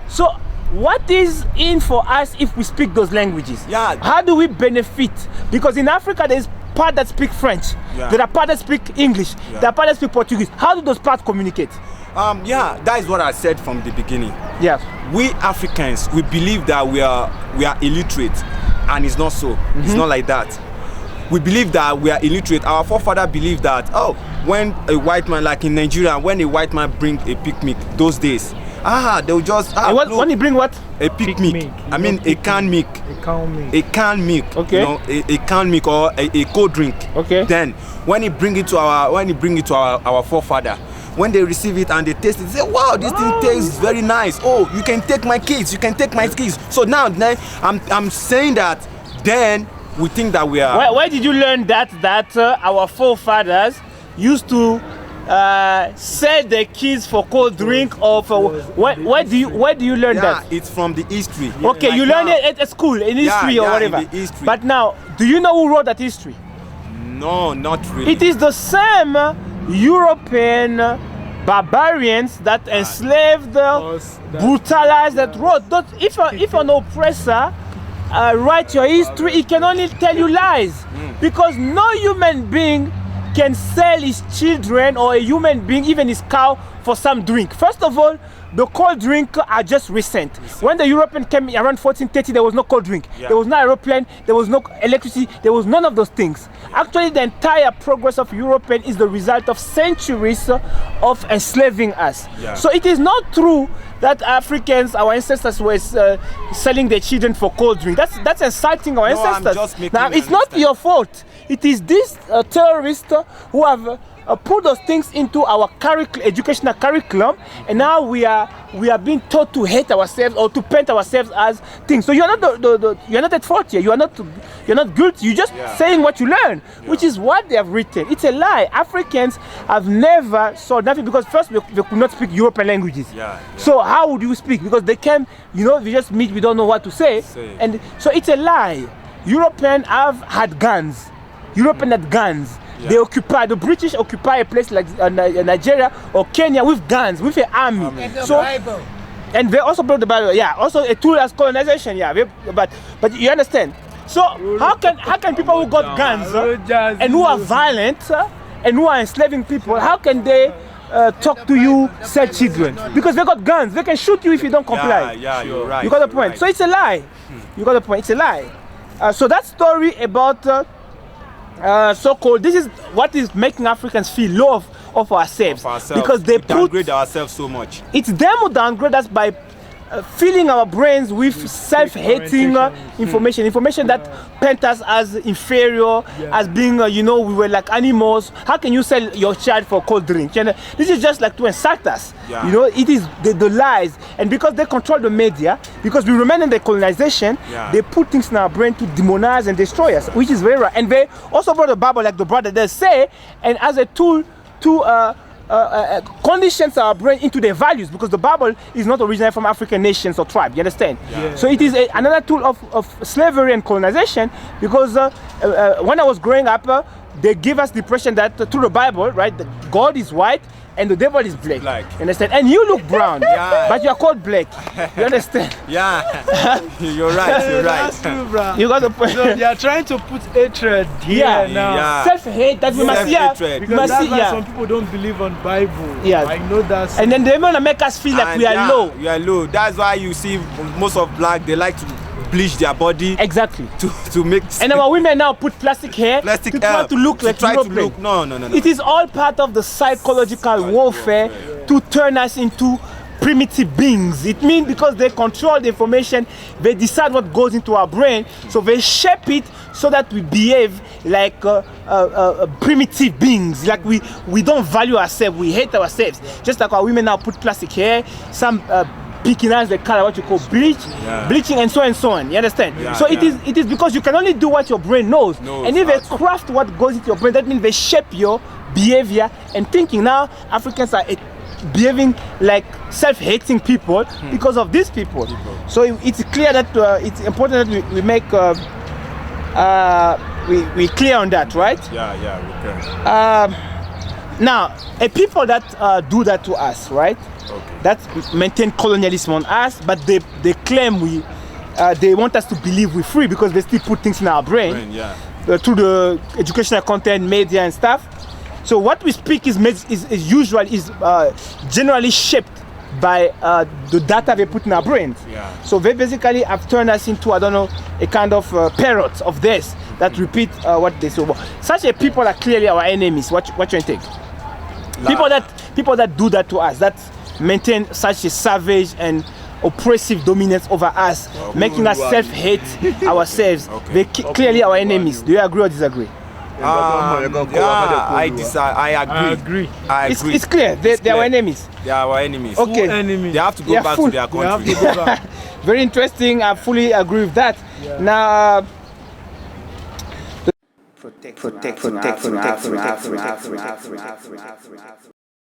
So what is in for us if we speak those languages? Yeah. How do we benefit? Because in Africa there's part that speak French, there are part that speak English, there are part that speak Portuguese. How do those parts communicate? Yeah, that is what I said from the beginning. Yeah. We Africans, we believe that we are illiterate, and it's not so. It's not like that. We believe that we are illiterate. Our forefather believed that, when a white man, like in Nigeria, when a white man bring a picnic those days, they'll just when you bring what? A picnic. I mean a canned milk. A canned milk. Okay. You know, a canned milk or a cold drink. Okay. Then when he bring it to our forefather, when they receive it and they taste it, they say, wow, this thing tastes very nice. Oh, you can take my kids, you can take my kids. So now I'm saying that then we think that we are. Where did you learn that our forefathers used to sell their kids for cold drink or for where do you learn that? It's from the history. Okay, you learn it at school in history or whatever. In the history. But now, do you know who wrote that history? No, not really. It is the same European barbarians that enslaved, brutalized, that wrote. If an oppressor write your history, he can only tell you lies, because no human being can sell his children or a human being, even his cow, for some drink. First of all, the cold drink are just recent. When the European came around 1430, there was no cold drink. There was no aeroplane, there was no electricity, there was none of those things. Actually, the entire progress of European is the result of centuries of enslaving us. So it is not true that Africans, our ancestors, were selling their children for cold drink. That's insulting our ancestors. Now, it's not your fault. It is these terrorists who have put those things into our educational curriculum, and now we are being taught to hate ourselves or to paint ourselves as things. So you're not at fault here. You're not guilty. You're just saying what you learn, which is what they have written. It's a lie. Africans have never saw nothing, because first they could not speak European languages. So how would you speak? Because they came, we just meet, we don't know what to say. And so it's a lie. Europeans have had guns. The British occupy a place like Nigeria or Kenya with guns, with an army. And they also brought the Bible. Also a tool as colonization. But you understand. So how can people who got guns and who are violent and who are enslaving people, how can they talk to you, sell children? Because they got guns. They can shoot you if you don't comply. You're right. You got the point. Right. So it's a lie. You got the point. It's a lie. So that story about so-called, this is what is making Africans feel low of ourselves, because they downgrade ourselves so much. It's them who downgrade us by filling our brains with self-hating information that paint us as inferior, as being, we were like animals. How can you sell your child for cold drink? This is just like to insult us. It is the lies. And because they control the media, because we remain in the colonization, they put things in our brain to demonize and destroy us, which is very right. And they also brought the Bible, like the brother they say, and as a tool to conditions our brain into their values, because the Bible is not originally from African nations or tribe. You understand? So it is another tool of slavery and colonization, because when I was growing up, they give us the impression that through the Bible, right, God is white and the devil is black. You understand? And you look brown, but you are called black. You understand? You're right. You're right. That's true, bro. You got the point. So they are trying to put hatred here now. Self-hate that we must see. Because that's why some people don't believe on Bible. I know that. And then they want to make us feel like we are low. We are low. That's why you see most of black, they like to bleach their body to make, and our women now put plastic hair to try to look like European. No. It is all part of the psychological warfare to turn us into primitive beings. It means because they control the information, they decide what goes into our brain, so they shape it so that we behave like primitive beings. Like we don't value ourselves, we hate ourselves. Just like our women now put plastic hair, some picking as the color, what you call bleaching, and so on. You understand? So it is because you can only do what your brain knows. And if they craft what goes into your brain, that means they shape your behavior and thinking. Now Africans are behaving like self-hating people because of these people. So it's clear that it's important that we make we clear on that, right? We can. Now, a people that do that to us, right? that maintain colonialism on us, but they claim they want us to believe we're free because they still put things in our brain through the educational content, media and stuff. So what we speak is generally shaped by the data they put in our brains. So they basically have turned us into, I don't know, a kind of parrots of this that repeat what they say. Such a people are clearly our enemies. What you think? People that do that to us, that maintain such a savage and oppressive dominance over us, making us self-hate ourselves. They clearly our enemies. Do you agree or disagree? I agree. It's clear. They are our enemies. They are our enemies. Okay. They have to go back to their country. Very interesting. I fully agree with that. Now, protect